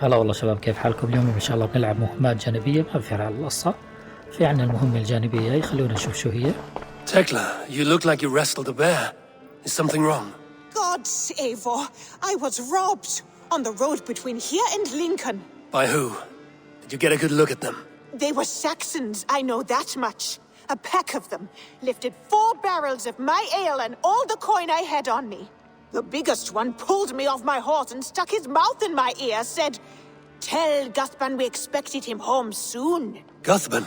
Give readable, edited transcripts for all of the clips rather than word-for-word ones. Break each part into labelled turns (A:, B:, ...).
A: هلا والله شباب، كيف حالكم؟ اليوم ان شاء الله بنلعب مهمات جانبية ما فيها على القصة. في عنا المهمة الجانبية هي، خلونا نشوف شو هي.
B: Tekla, you look like you wrestled a bear. Is something wrong?
C: Gods, Eivor, I was robbed on the road between here and Lincoln.
B: By who? Did you get a good look at them?
C: They were Saxons, I know that much. A pack of them lifted 4 barrels of my ale and all the coin I had on me. The biggest one pulled me off my horse and stuck his mouth in my ear, said, "Tell Guthban we expected him home soon."
B: Guthban?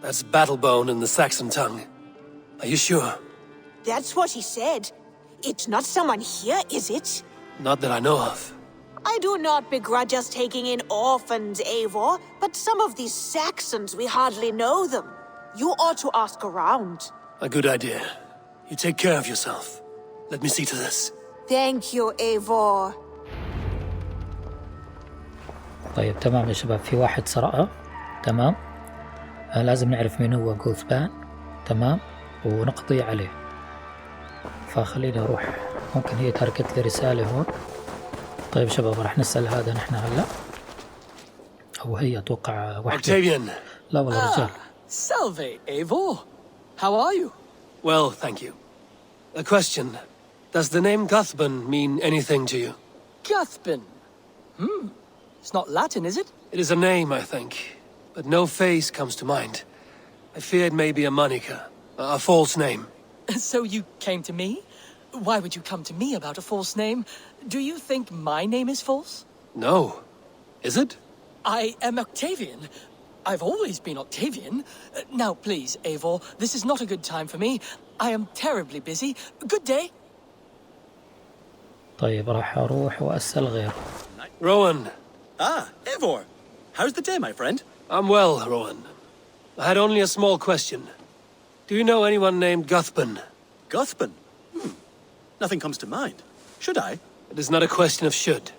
B: That's Battlebone in the Saxon tongue. Are you sure?
C: That's what he said. It's not someone here, is it?
B: Not that I know of.
C: I do not begrudge us taking in orphans, Eivor, but some of these Saxons, we hardly know them. You ought to ask around.
B: A good idea. You take care of yourself. Let me see to this.
C: Thank you, Eivor.
A: طيب تمام يا شباب، في واحد سرقة. تمام. لازم نعرف مين هو جوثبان. تمام. ونقضي عليه. فخليني اروح. ممكن هي تركت لي رسالة هون. طيب شباب، راح نسأل هذا نحن هلا. او هي اتوقع وحدة.
B: Octavian.
A: لا والله رجال.
D: Salve, Eivor. How are you?
B: Well, thank you. A question. Does the name Guthban mean anything to you?
D: Guthban. It's not Latin, is it?
B: It is a name, I think, but no face comes to mind. I fear it may be a moniker, a false name.
D: So you came to me? Why would you come to me about a false name? Do you think my name is false?
B: No. Is it?
D: I am Octavian. I've always been Octavian. Now, please, Eivor, this is not a good time for me. I am terribly busy. Good day.
A: طيب راح اروح واسأل غيره.
B: Rowan.
E: Eivor. How's the day, my friend?
B: I'm well, Rowan. I had only a small question. Do you know anyone named Guthban?
E: Guthban? Nothing comes to mind. Should I?
B: It is not a question of should.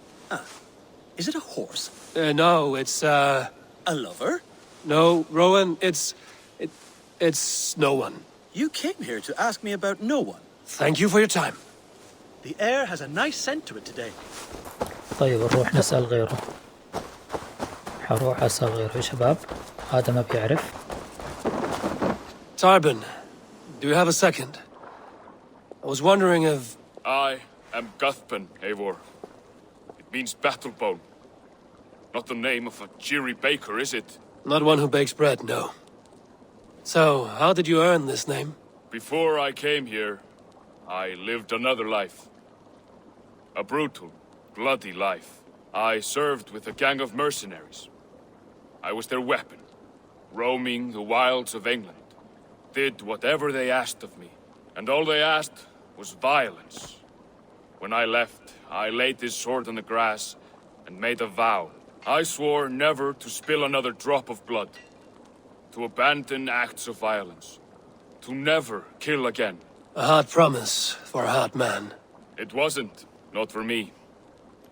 E: Is it a horse?
B: No, it's,
E: A lover?
B: No, Rowan, it's no one.
E: You came here to ask me about no one.
B: Thank you for your time.
E: The air has a nice scent to it today.
A: طيب نروح نسأل غيره. حروح أسأل غيره يا شباب. هذا ما بيعرف.
B: Tarbin, do you have a second? I was wondering if...
F: I am Guthban, Eivor. It means battlebone. Not the name of a cheery baker, is it?
B: Not one who bakes bread, no. So, how did you earn this name?
F: Before I came here, I lived another life. A brutal, bloody life. I served with a gang of mercenaries. I was their weapon, roaming the wilds of England. Did whatever they asked of me, and all they asked was violence. When I left, I laid this sword on the grass and made a vow. I swore never to spill another drop of blood, to abandon acts of violence, to never kill again.
B: A hard promise for a hard man.
F: It wasn't, not for me.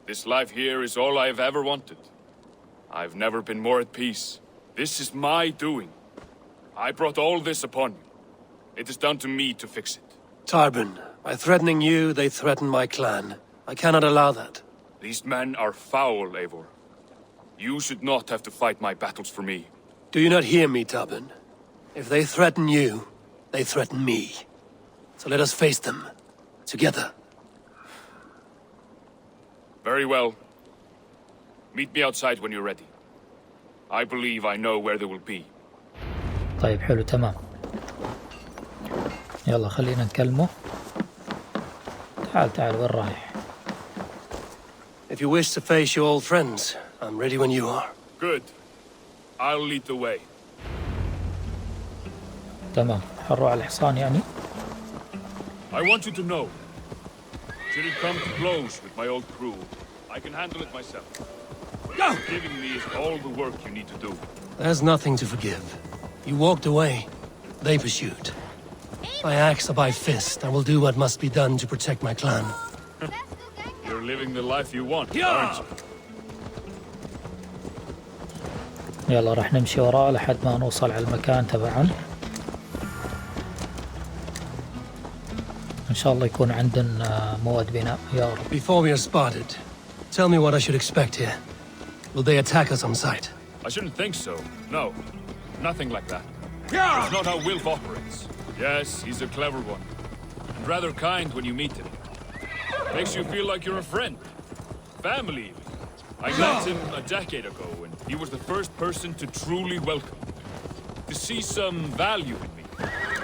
F: This life here is all I've ever wanted. I've never been more at peace. This is my doing. I brought all this upon you. It is down to me to fix it.
B: Tarbin, by threatening you, they threaten my clan. I cannot allow that.
F: These men are foul, Eivor. You should not have to fight my battles for me.
B: Do you not hear me, Tarbin? If they threaten you, they threaten me. So let us face them. Together.
F: Very well. Meet me outside when you're ready. I believe I know where they will be.
A: طيب حلو تمام. يلا خلينا نكلمه. تعال وين رايح؟
B: If you wish to face your old friends, I'm ready when you are.
F: Good. I'll lead the way.
A: تمام، حنروح على الحصان يعني.
F: I want you to know, should it come to blows with my old crew, I can handle it myself. Giving me is all the work you need to do.
B: There's nothing to forgive. You walked away. They pursued. By axe or by fist, I will do what must be done to protect my clan.
F: You're living the life you want, aren't you?
A: يلا راح نمشي وراه لحد ما نوصل على المكان تبعهم. إن شاء الله يكون عندنا مواد بناء يا رب.
B: Before we are spotted, tell me what I should expect here. Will they attack us on sight?
F: I shouldn't think so. No, nothing like that. That's not how Wilf operates. Yes, he's a clever one. And rather kind when you meet him. Makes you feel like you're a friend. Family, even. I met him a decade ago, and he was the first person to truly welcome me. To see some value in me.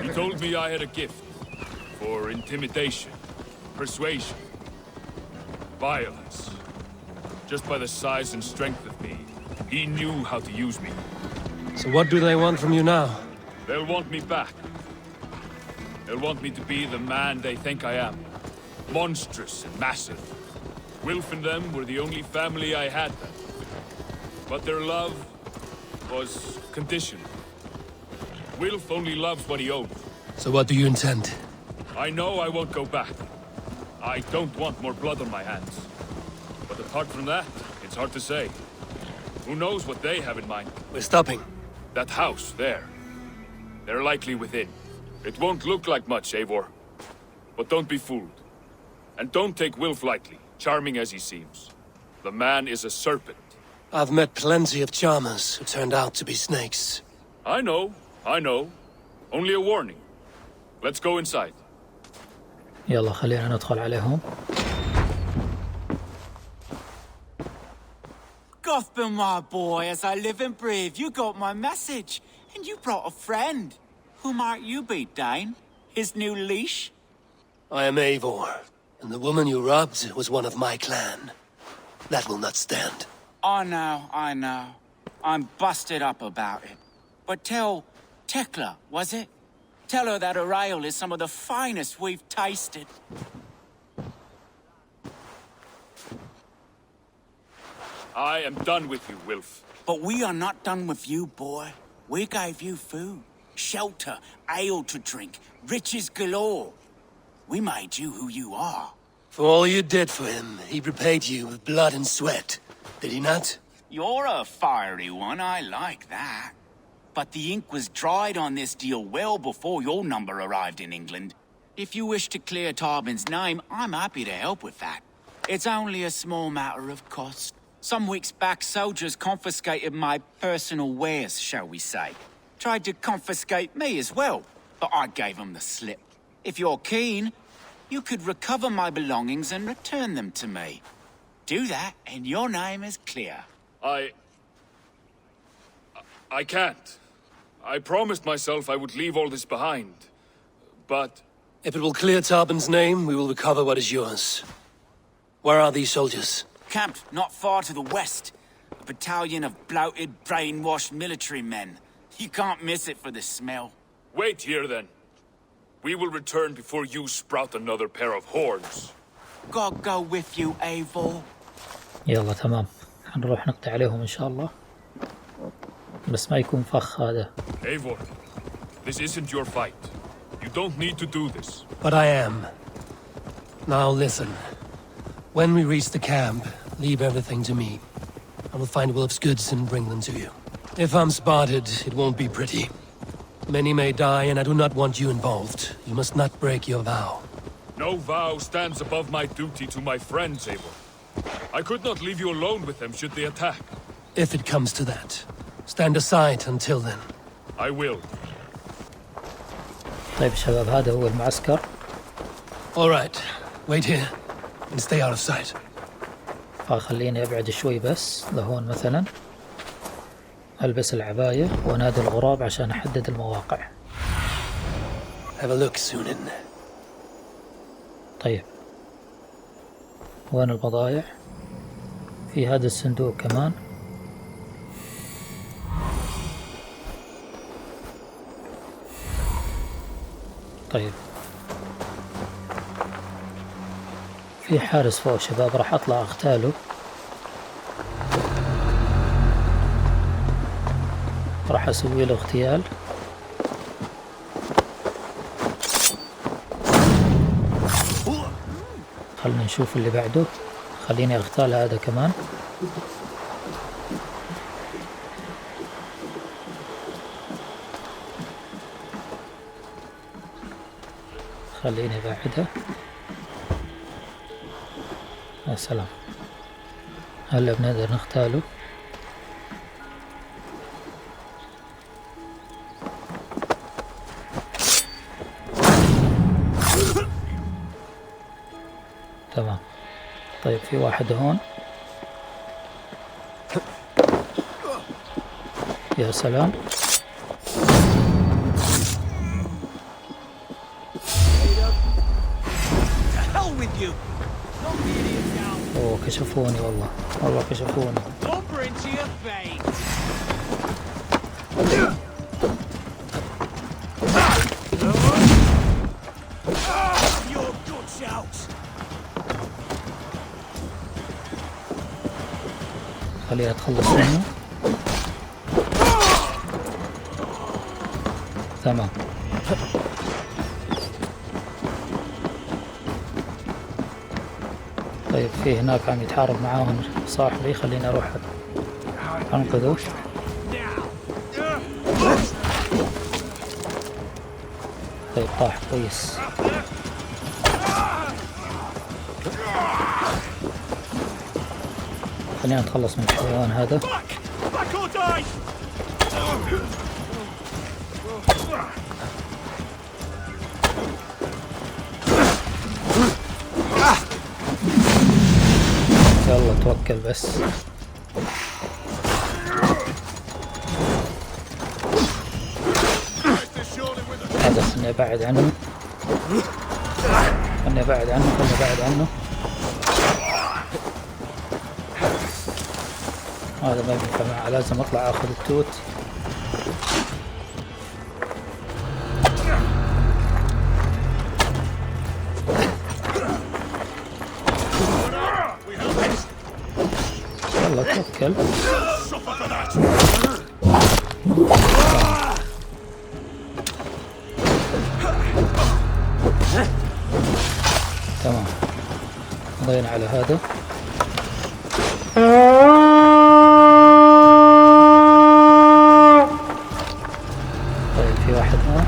F: He told me I had a gift. For intimidation, persuasion, violence. Just by the size and strength of me, he knew how to use me.
B: So what do they want from you now?
F: They'll want me back. They'll want me to be the man they think I am. Monstrous and massive. Wilf and them were the only family I had then. But their love was conditional. Wilf only loves what he owns.
B: So what do you intend?
F: I know I won't go back. I don't want more blood on my hands. But apart from that, it's hard to say. Who knows what they have in mind?
B: We're stopping.
F: That house, there. They're likely within. It won't look like much, Eivor. But don't be fooled. And don't take Wilf lightly, charming as he seems. The man is a serpent.
B: I've met plenty of charmers who turned out to be snakes.
F: I know. Only a warning. Let's go inside.
A: يلا خلينا ندخل عليهم.
G: Gotham, my boy, as I live and breathe, you got my message. And you brought a friend. Who might you be, Dane? His new leash?
B: I am Eivor, and the woman you robbed was one of my clan. That will not stand.
G: I know. I'm busted up about it. But tell Tekla, was it? Tell her that her ale is some of the finest we've tasted.
F: I am done with you, Wilf.
G: But we are not done with you, boy. We gave you food, shelter, ale to drink, riches galore. We made you who you are.
B: For all you did for him, he repaid you with blood and sweat. Did he not?
G: You're a fiery one, I like that. But the ink was dried on this deal well before your number arrived in England. If you wish to clear Tarbin's name, I'm happy to help with that. It's only a small matter of cost. Some weeks back, soldiers confiscated my personal wares, shall we say. Tried to confiscate me as well, but I gave them the slip. If you're keen, you could recover my belongings and return them to me. Do that, and your name is clear.
F: I can't. I promised myself I would leave all this behind. But...
B: If it will clear Tarbin's name, we will recover what is yours. Where are these soldiers?
G: Camped not far to the west. A battalion of bloated, brainwashed military men. You can't miss it for the smell.
F: Wait here, then. We will return before you sprout another pair of horns.
G: God go with you, Eivor.
A: يلا تمام. حنروح نقضي عليهم إن شاء الله. بس ما يكون فخ هذا.
F: Eivor, this isn't your fight. You don't need to do this.
B: But I am. Now listen. When we reach the camp, leave everything to me. I will find Wilf's goods and bring them to you. If I'm spotted, it won't be pretty. Many may die, and I do not want you involved. You must not break your vow.
F: No vow stands above my duty to my friends, Eivor. I could not leave you alone with them should they attack.
B: If it comes to that, stand aside until then.
F: I will.
A: طيب شباب هذا هو المعسكر.
B: All right. Wait here and stay out of sight.
A: فخليني أبعد شوي بس لهون مثلا. ألبس العباية وأنادي الغراب عشان أحدد المواقع.
B: Have a look, Sunan.
A: طيب. وين البضايع؟ في هذا الصندوق كمان. طيب. في حارس فوق شباب راح أطلع أغتاله. راح أسوي له اغتيال. خلنا نشوف اللي بعده. خليني أغتال هذا كمان. خليني أبعده. يا سلام. هلا بنقدر نغتاله. في واحد هون. يا سلام. اوه كشفوني والله، والله كشفوني. خليني اتخلص منه. تمام. طيب في هناك عم يتحارب معاهم صاحبي، خليني اروح انقذه. طيب طاح كويس. خلينا نتخلص من الحيوان هذا. يلا توكل بس. هذا خلني ابعد عنه، خلني ابعد عنه، خلني ابعد عنه. هذا ما ينفع معه، لازم اطلع اخذ التوت. يلا توكل. تمام، ضينا على هذا. طيب في واحد هنا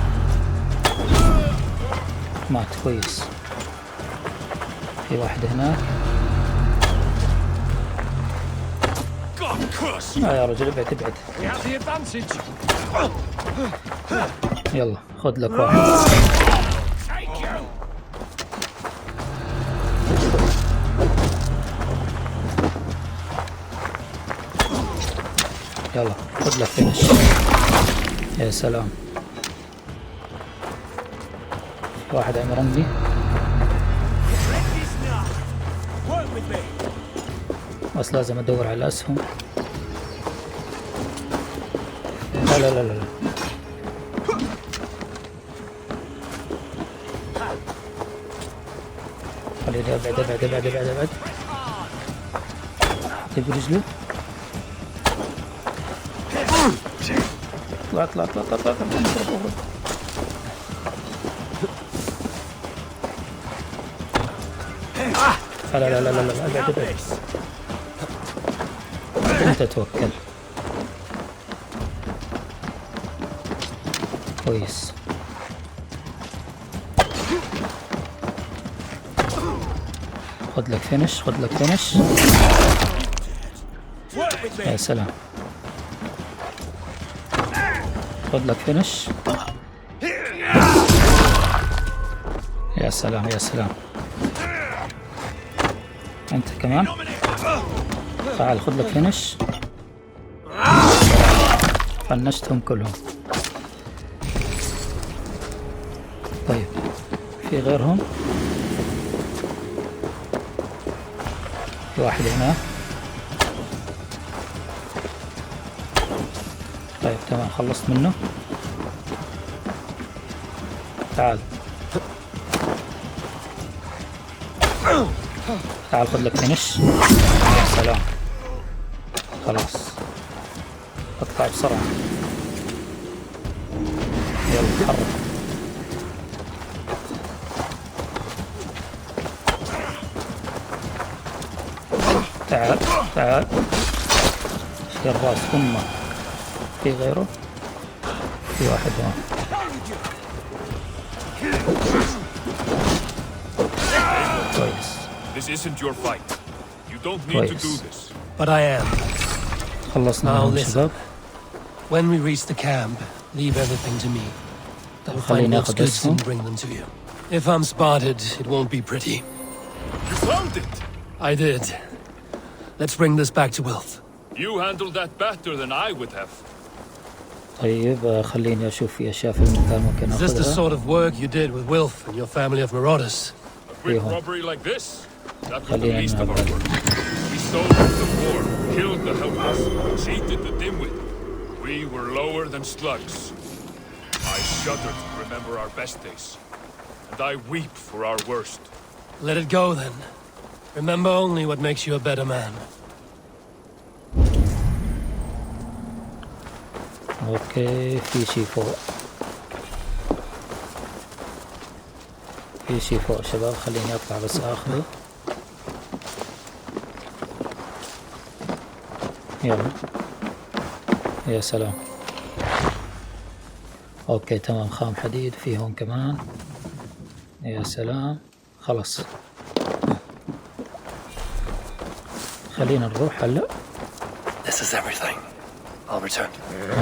A: مات كويس. في واحد هنا. يا رجل ابعد ابعد. يلا خذ لك واحد. يلا خذ لك فينش. يا سلام. واحد عم يرمي. بس لازم ادور على الاسهم. لا لا لا لا. خليني ابعد ابعد ابعد ابعد ابعد. جيب رجله. اطلع اطلع اطلع اطلع اطلع. لا لا لا لا لا ابعد ابعد. انت توكل. كويس. خذ لك فينش، خذ لك فينش. يا سلام. خذ لك فينش. يا سلام يا سلام. انت كمان تعال خذ لك فينش. فنشتهم كلهم. طيب في غيرهم. في واحد هنا. طيب تمام خلصت منه. تعال تعال خذ لك فينش. يا سلام. خلاص اطلع بسرعة. يلا تحرك. تعال تعال. في الراس أمه. في غيره. في واحد هون. كويس.
F: This isn't your fight. You don't need to do this.
B: But I am.
A: خلصنا منهم شباب.
B: When we reach the camp, leave everything to me. I will find
A: خلينا
B: those
A: ناخذ
B: goods
A: اسهم.
B: and bring them to you. If I'm spotted, it won't be pretty.
F: You found it!
B: I did. Let's bring this back to Wilf.
F: You handled that better than I would have.
A: طيب خليني أشوف في أشياء في المكان ممكن
B: Is this the
A: أخذها.
B: sort of work you did with Wilf and your family of marauders?
F: A quick
A: Yeah.
F: robbery like this? That was the
A: خلينا
F: least of our
A: نلعب.
F: work. We stole the poor, killed the helpless, cheated the dimwit. We were lower than slugs. I shudder to remember our best days, and I weep for our worst.
B: Let it go then. Remember only what makes you a better man.
A: اوكي في شي فوق. في شي فوق شباب، خليني اطلع بس اخذه. يلا يا سلام. اوكي تمام، خام حديد في هون كمان. يا سلام خلص. خلينا نروح هلا.
B: This is everything. I'll return.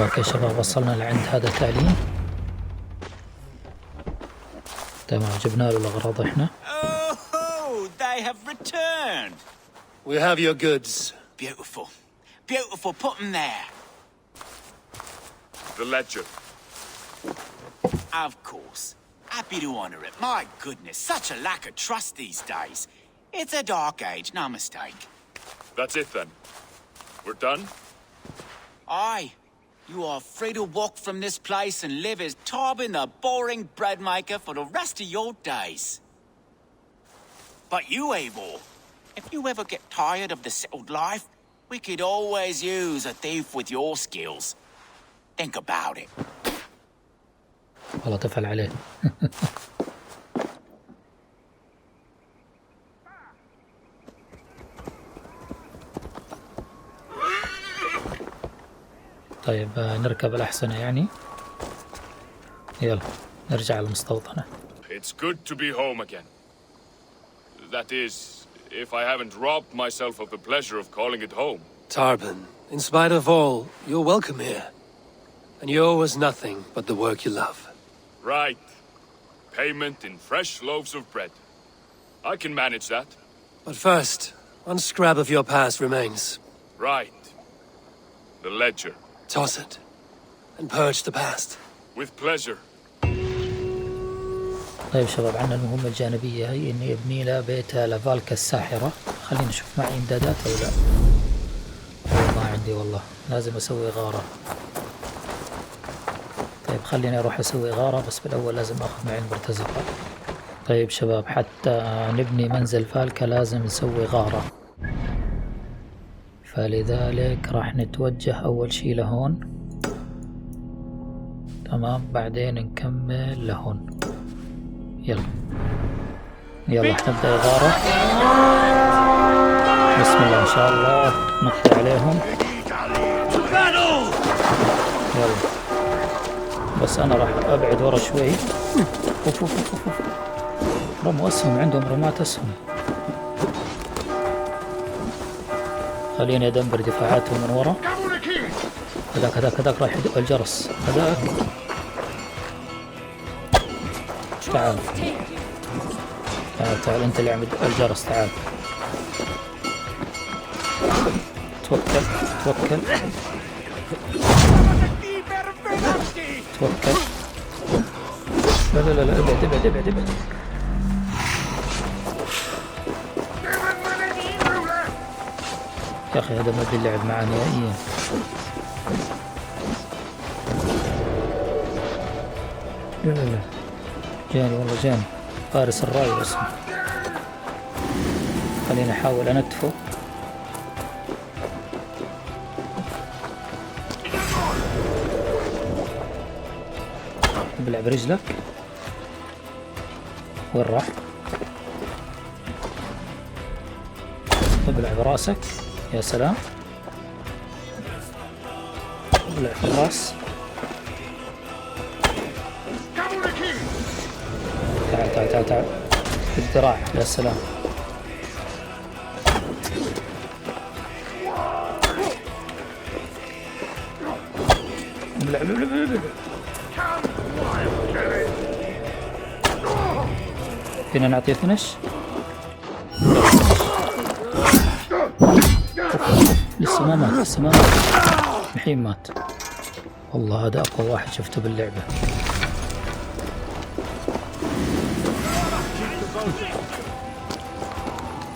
A: اوكي شباب، وصلنا لعند هذا التعليم. تمام، جبنا له الاغراض احنا.
G: Oh, they have returned.
B: We have your goods.
G: Beautiful. Beautiful. Put them there.
F: The ledger.
G: Of course. Happy to honor it. My goodness, such a lack of trust these days. It's a dark age, no mistake.
F: That's it then. We're done?
G: Aye. You are free to walk from this place and live as Tobin the boring bread maker for the rest of your days. But you, Eivor, if you ever get tired of the settled life, we could always use a thief with your skills. Think about it.
A: والله تفعل عليه. طيب نركب الأحسنة يعني. يلا نرجع للمستوطنة.
F: It's good to be home again. That is, if I haven't robbed myself of the pleasure of calling it home.
B: Tarban, in spite of all, you're welcome here. And you owe us nothing but the work you love.
F: Right. Payment in fresh loaves of bread. I can manage that.
B: But first, one scrap of your past remains.
F: Right. The ledger.
B: Toss it. And purge the past.
F: With pleasure.
A: طيب شباب، عندنا المهمة الجانبية هي إني أبني له بيت لفالكا الساحرة. خلينا نشوف معي إمدادات أو لا. ما عندي والله، لازم أسوي غارة. طيب خليني أروح أسوي غارة، بس بالأول لازم أخذ معي المرتزقة. طيب شباب، حتى نبني منزل فالكا لازم نسوي غارة، فلذلك راح نتوجه أول شي لهون. تمام، بعدين نكمل لهون. يلا نبدأ غارة. بسم الله إن شاء الله، نقضي عليهم. يلا بس أنا راح أبعد ورا شوي. رموا أسهم، عندهم رمات أسهم. خليني أدمر دفاعاتهم من ورا. هذاك راح يدق الجرس. هذاك تعال انت اللي عم يدق الجرس. تعال توكل. لا ابعد. يا اخي هذا ما ادري اللعب معاه نهائيا. لا جاني والله، جاني فارس الراية اسمه. خليني احاول انتفه. ابلع برجلك. وين راح؟ ابلع براسك. يا سلام، ابلع في الراس. تعال بالذراع. يا سلام، ابلع. فينا نعطيه فينش. لسه ما مات، لسه ما مات، الحين مات. والله هذا أقوى واحد شفته باللعبة.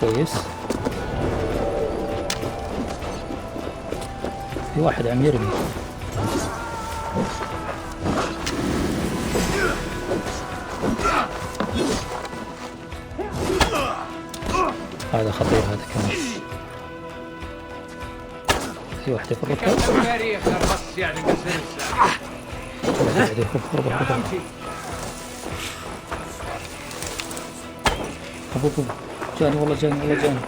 A: كويس. في واحد عم يرمي. هذا خطير هذا كمان. في واحدة في الركب. جاني والله جاني والله جاني.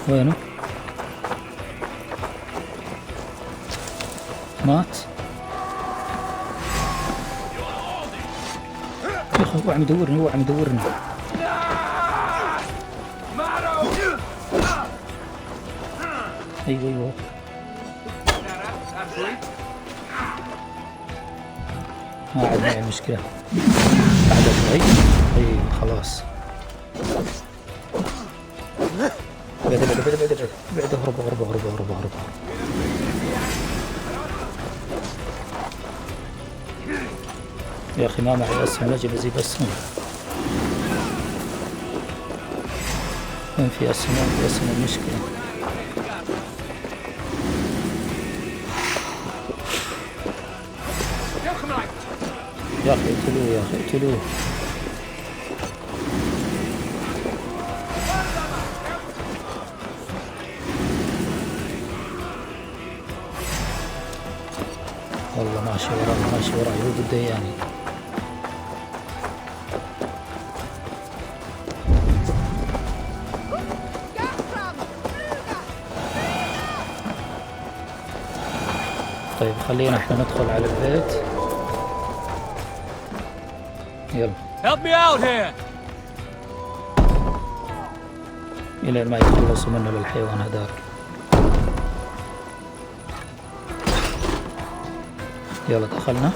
A: وينه؟ مات؟ يا اخي هو عم يدورني، هو عم يدورني. ايوه ايوه. ما عاد معي مشكلة. بعد شوي. اي خلاص. بعد اهرب اهرب اهرب اهرب اهرب. يا اخي ما معي اسهم، اجي بزيد اسهم. وين في اسهم؟ وين في اسهم؟ المشكلة. يا اخي اقتلوه يا اخي اقتلوه. والله ماشي وراي ماشي وراي، هو بده اياني. طيب خلينا احنا ندخل على البيت. يلا.
D: Help me out here.
A: إلى ما يخلصوا منه للحيوان هذاك. يلا دخلنا.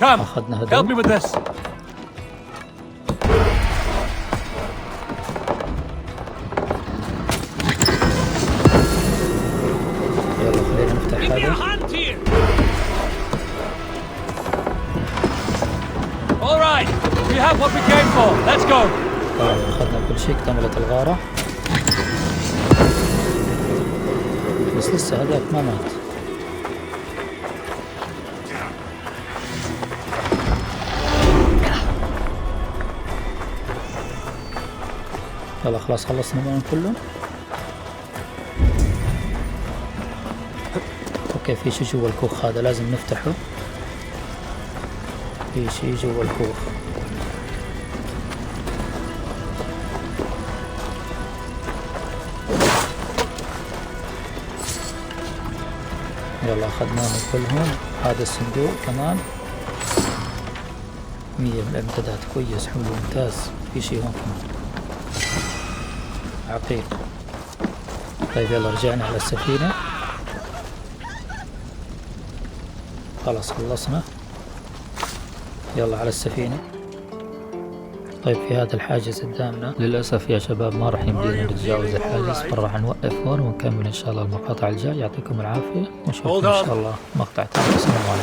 D: Come.
A: أخذنا
D: Help me
A: هدول.
D: with this.
A: يلا خلينا نفتح هذا.
D: All right. We have what we came for. Let's go.
A: طيب أخذنا كل شيء، اكتملت الغارة. بس لسه هذاك ما مات. يلا خلاص خلصنا منهم كلهم. اوكي في شيء جوا الكوخ هذا لازم نفتحه. في شيء جوا الكوخ. يلا اخذناهم كلهم. هذا الصندوق كمان 100 من الامدادات. كويس حلو ممتاز. في شيء هون كمان عقيق. طيب يلا رجعنا على السفينة. خلاص خلصنا. يلا على السفينة. طيب في هذا الحاجز قدامنا للأسف يا شباب ما راح يمدينا نتجاوز الحاجز، فراح نوقف هون ونكمل إن شاء الله المقاطع الجاي. يعطيكم العافية ونشوفكم إن شاء الله مقطع ثاني. السلام عليكم.